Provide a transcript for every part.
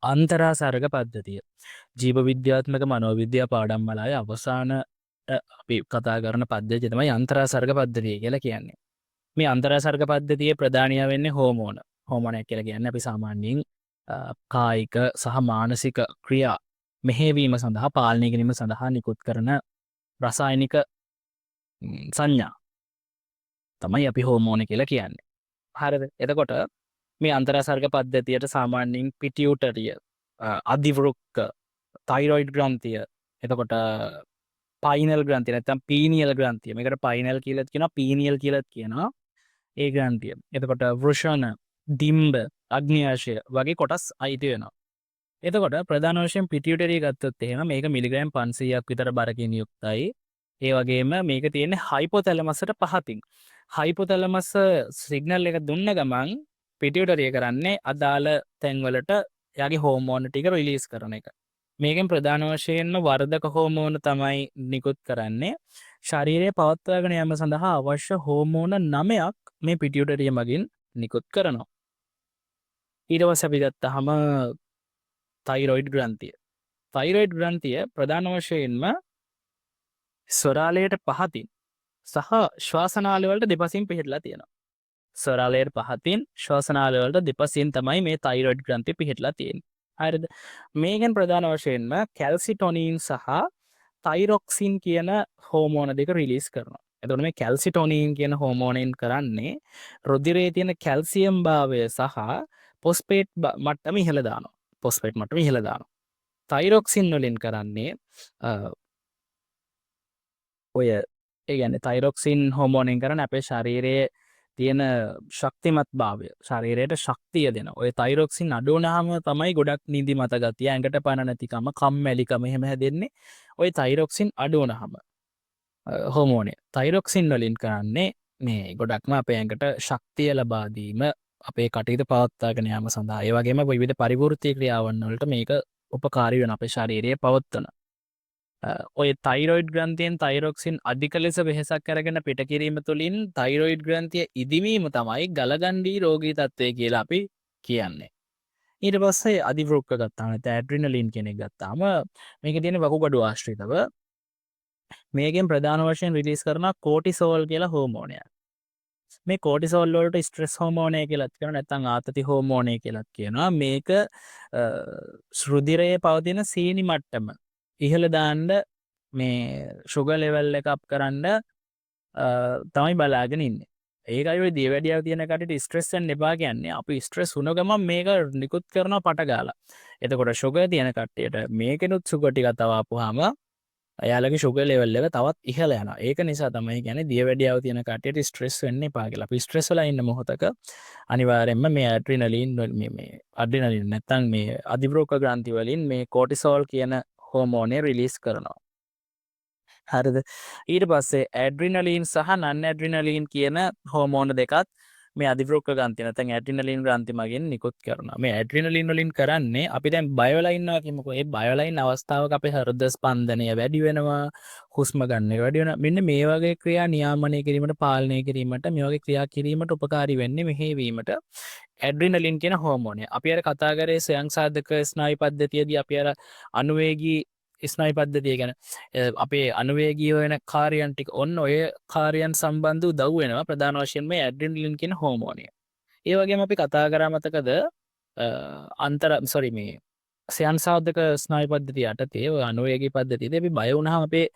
අන්තරාසර්ග පද්ධතිය. ජීව විද්‍යාත්මක මනෝවිද්‍යා පාඩම් වලයි අවසාන අපි කතා කරන පද්ධතිය තමයි අන්තරාසර්ග පද්ධතිය කියලා කියන්නේ. මේ අන්තරාසර්ග පද්ධතියේ ප්‍රධානිය වෙන්නේ හෝමෝන. හෝමෝනයක් කියලා කියන්නේ අපි සාමාන්‍යයෙන් කායික සහ මානසික ක්‍රියා මෙහෙවීම සඳහා පාලනය කිරීම සඳහා නිකුත් කරන රසායනික සංඥා තමයි අපි හෝමෝන කියලා කියන්නේ. හරිද? එතකොට මේ අන්තරාසර්ග පද්ධතියට සාමාන්‍යයෙන් පිටියුටරිය, අධිවෘක්ක, තයිරොයිඩ් ග්‍රන්ථිය, එතකොට පයිනල් ග්‍රන්ථිය නැත්නම් පීනියල් ග්‍රන්ථිය. මේකට පයිනල් කියලාත් කියනවා, පීනියල් කියලාත් කියනවා. ඒ ග්‍රන්ථිය. එතකොට වෘෂණ, ඩිම්බ, අග්න්‍යාශය වගේ කොටස් අයිති වෙනවා. එතකොට ප්‍රධාන වශයෙන් පිටියුටරිය ගත්තොත් එහෙම මේක මිලිග්‍රෑම් 500ක් විතර බරකින් යුක්තයි. ඒ වගේම මේක තියෙන්නේ හයිපොතැලමසට පහතින්. හයිපොතැලමස් සිග්නල් එක දුන්න ගමන් පිටියුටරිය කරන්නේ අදාළ තැන්වලට එයාගේ හෝමෝන ටික රිලීස් කරන එක. මේකෙන් ප්‍රධාන වශයෙන්ම වර්ධක හෝමෝන තමයි නිකුත් කරන්නේ. ශරීරයේ පවත්වාගෙන යාම සඳහා අවශ්‍ය හෝමෝන 9ක් මේ පිටියුටරිය මගින් නිකුත් කරනවා. ඊට පස්සේ අපි ගත්තාම තයිරොයිඩ් ග්‍රන්ථිය. තයිරොයිඩ් ග්‍රන්ථිය ප්‍රධාන වශයෙන්ම ස්වරාලයට පහතින් සහ ශ්වාසනාලවලට දෙපසින් පිහිටලා තියෙනවා. ස්වරාලයට පහතින් ශ්වාසනාලවලට දෙපසින් තමයි මේ තයිරොයිඩ් ග්‍රන්ථිය පිහිටලා තියෙන්නේ. හරිද? මේකෙන් ප්‍රධාන වශයෙන්ම කැල්සිටොනින් සහ තයිරොක්සින් කියන හෝමෝන දෙක රිලීස් කරනවා. එතකොට මේ කැල්සිටොනින් කියන හෝමෝනෙන් කරන්නේ රුධිරයේ තියෙන කැල්සියම් භාවය සහ පොස්පේට් මට්ටම ඉහළ දානවා. පොස්පේට් මට්ටම ඉහළ දානවා. තයිරොක්සින් වලින් කරන්නේ ඔය ඒ කියන්නේ තයිරොක්සින් හෝමෝනෙන් කරන අපේ ශරීරයේ තියෙන ශක්තිමත් භාවය, ශරීරයට ශක්තිය දෙන. ඔය තයිරොක්සින් අඩු වුණාම තමයි ගොඩක් නිදිමත ගතිය, ඇඟට පණ නැතිකම, කම්මැලිකම එහෙම හැදෙන්නේ. ඔය තයිරොක්සින් අඩු වුණාම හෝමෝනය. තයිරොක්සින් වලින් කරන්නේ මේ ගොඩක්ම අපේ ඇඟට ශක්තිය ලබා දීම, අපේ කටයුතු පවත්වාගෙන යාම සඳහා. ඒ වගේම විවිධ පරිවෘත්තීය ක්‍රියාවන් වලට මේක උපකාරී වෙන අපේ ශරීරයේ පවත්වන. ඔය තයිරොයිඩ් ග්‍රන්ථියෙන් තයිරොක්සින් අධික ලෙස වෙහෙසක් අරගෙන පිට කිරීම තුළින් තයිරොයිඩ් ග්‍රන්ථිය ඉදිවීම තමයි ගලගණ්ඩී රෝගී තත්ත්වය කියලා අපි කියන්නේ. ඊට පස්සේ අධිවෘක්ක ගත්තාම නැත්නම් ඇඩ්‍රිනලින් කෙනෙක් ගත්තාම මේකේ තියෙන වකුගඩු ආශ්‍රිතව මේකෙන් ප්‍රධාන වශයෙන් රිලීස් කරන කෝටිසෝල් කියලා හෝමෝනයක්. මේ කෝටිසෝල් වලට ස්ට්‍රෙස් හෝමෝනය කියලාත් කියනවා, නැත්නම් ආතති හෝමෝනය කියලාත් කියනවා. මේක රුධිරයේ පවතින සීනි මට්ටම ඉහළ දාන්න, මේ ෂුගර් ලෙවල් එක අප් කරන්න තමයි බලාගෙන ඉන්නේ. ඒකයි ඔය දියවැඩියාව තියෙන කටට ස්ට්‍රෙස් වෙන්න එපා කියන්නේ. අපි ස්ට්‍රෙස් වුණ ගමන් මේක නිකුත් කරනවා පට ගාලා. එතකොට ෂුගර් තියෙන කට්ටියට මේකෙනුත් ෂුගර් ටිකක් තව ආපුවාම එයාලගේ ෂුගර් ලෙවල් එක තවත් ඉහළ යනවා. ඒක නිසා තමයි කියන්නේ දියවැඩියාව තියෙන කට්ටියට ස්ට්‍රෙස් වෙන්න එපා කියලා. අපි ස්ට්‍රෙස් වෙලා ඉන්න මොහොතක අනිවාර්යයෙන්ම මේ ඇඩ්‍රිනලින් මේ ඇඩ්‍රිනලින් නැත්නම් මේ අධිවෘක්ක ග්‍රන්ථි වලින් මේ කෝටිසෝල් කියන හෝමෝනය රිලීස් කරනවා. හරිද? ඊට පස්සේ ඇඩ්‍රිනලින් සහ නන් ඇඩ්‍රිනලින් කියන හෝමෝන දෙකත් මේ අධිවෘක්ක ග්‍රන්ථිය නැත්නම් ඇඩ්‍රිනලින් ග්‍රන්ථි මගින් නිකුත් කරනවා. මේ ඇඩ්‍රිනලින් වලින් කරන්නේ අපි දැන් බය වෙලා ඉන්නවා කියමුකෝ. ඒ බය වෙලා ඉන්න අවස්ථාවක අපේ හෘද ස්පන්දනය වැඩි වෙනවා, හුස්ම ගන්න එක වැඩි වෙනවා. මෙන්න මේ වගේ ක්‍රියා නියාමනය කිරීමට, පාලනය කිරීමට, මේ වගේ ක්‍රියා කිරීමට උපකාරී වෙන්නේ මෙහෙවීමට ඇඩ්‍රිනලින් කියන හෝමෝනය. අපි අර කතා කරේ ස්වයං සාධක ස්නායු පද්ධතියේදී අපි අර අනුවේගී ස්නායු පද්ධතිය ගැන අපේ අනුවේගී වෙන කාර්යයන් ටික ඔන්න ඔය කාර්යයන් සම්බන්ධ උදව් වෙනවා ප්‍රධාන වශයෙන් මේ ඇඩ්‍රිනලින් කියන හෝමෝනය. ඒ වගේම අපි කතා කරා මතකද මේ ස්වයංසාධක ස්නායු පද්ධතිය යටතේ ඔය අනුවේගී පද්ධතියේදී අපි බය වුණාම අපේ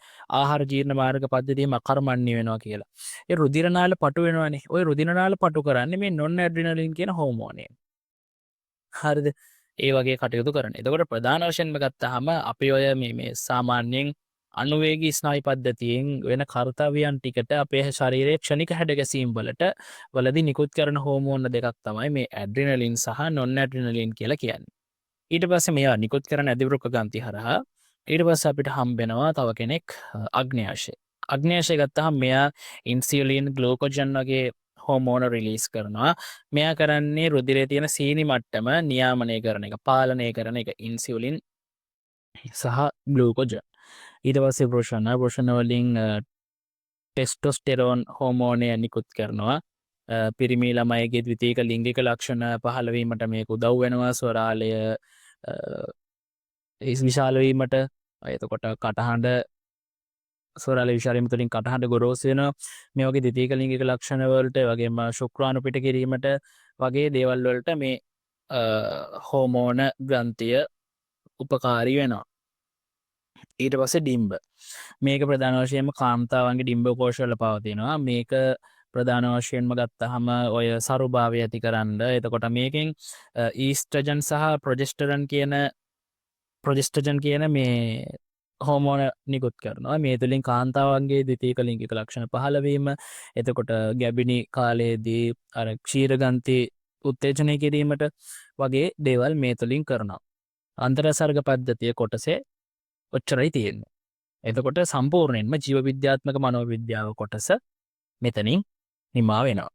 ආහාර ජීර්ණ මාර්ග පද්ධතියම අකර්මණ්‍ය වෙනවා කියලා. ඒ රුධිර නාල පටු වෙනවනේ. ඔය රුධිර නාල පටු කරන්නේ මේ නොන් ඇඩ්‍රිනලින් කියන හෝමෝනය. හරිද? ඒ වගේ කටයුතු කරන. එතකොට ප්‍රධාන වශයෙන්ම ගත්තාම අපි ඔය මේ සාමාන්‍යයෙන් අනුවේගී ස්නායු පද්ධතියෙන් වෙන කාර්යයන් ටිකට අපේ ශරීරයේ ක්ෂණික හැඩගැසීම් වලදී නිකුත් කරන හෝමෝන දෙකක් තමයි මේ ඇඩ්‍රිනලින් සහ නොන් ඇඩ්‍රිනලින් කියලා කියන්නේ. ඊට පස්සේ මේවා නිකුත් කරන අධිවෘක්ක ග්‍රන්ථි හරහා ඊට පස්සේ අපිට හම්බෙනවා තව කෙනෙක් අග්න්‍යාශය. අග්න්‍යාශය ගත්තාම මෙයා ඉන්සියුලින්, ග්ලූකෝජන් වගේ හෝමෝන රිලීස් කරනවා. මෙයා කරන්නේ රුධිරයේ තියෙන සීනි මට්ටම නියාමනය කරන එක, පාලනය කරන එක, ඉන්සියුලින් සහ ග්ලූකෝජන්. ඊට පස්සේ වෘෂණ වලින් ටෙස්ටොස්ටෙරෝන් හෝමෝනය නිකුත් කරනවා. පිරිමි ළමයිගේ ද්විතීයික ලිංගික ලක්ෂණ පහළ වීමට මේක උදව් වෙනවා. ස්වරාලය ඒ විශාල වීමට එතකොට කටහඬ ස්වරාල විශාල වීම තුළින් කටහඬ ගොරෝසු වෙනවා. මේ වගේ ද්විතීයික ලිංගික ලක්ෂණ වලට වගේම ශුක්‍රාණු පිට කිරීමට වගේ දේවල් වලට මේ හෝමෝන ග්‍රන්ථිය උපකාරී වෙනවා. ඊට පස්සේ ඩිම්බ. මේක ප්‍රධාන වශයෙන්ම කාන්තාවන්ගේ ඩිම්බ කෝෂවල පවතිනවා. මේක ප්‍රධාන වශයෙන්ම ගත්තහම ඔය සරුභාවය ඇති කරන්න. එතකොට මේකෙන් ඊස්ට්‍රජන් සහ ප්‍රොජෙස්ටජන් කියන මේ හෝමෝන නිකුත් කරනවා. මේ තුළින් කාන්තාවන්ගේ ද්විතීයික ලිංගික ලක්ෂණ පහළවීම, එතකොට ගැබිණි කාලයේදී අර ක්ෂීරගන්ති උත්තේජනය කිරීමට වගේ දේවල් මේ තුළින් කරනවා. අන්තරසර්ග පද්ධතිය කොටසේ ඔච්චරයි තියෙන්නේ. එතකොට සම්පූර්ණයෙන්ම ජීව විද්‍යාත්මක මනෝවිද්‍යාව කොටස මෙතනින් නිමා වෙනවා.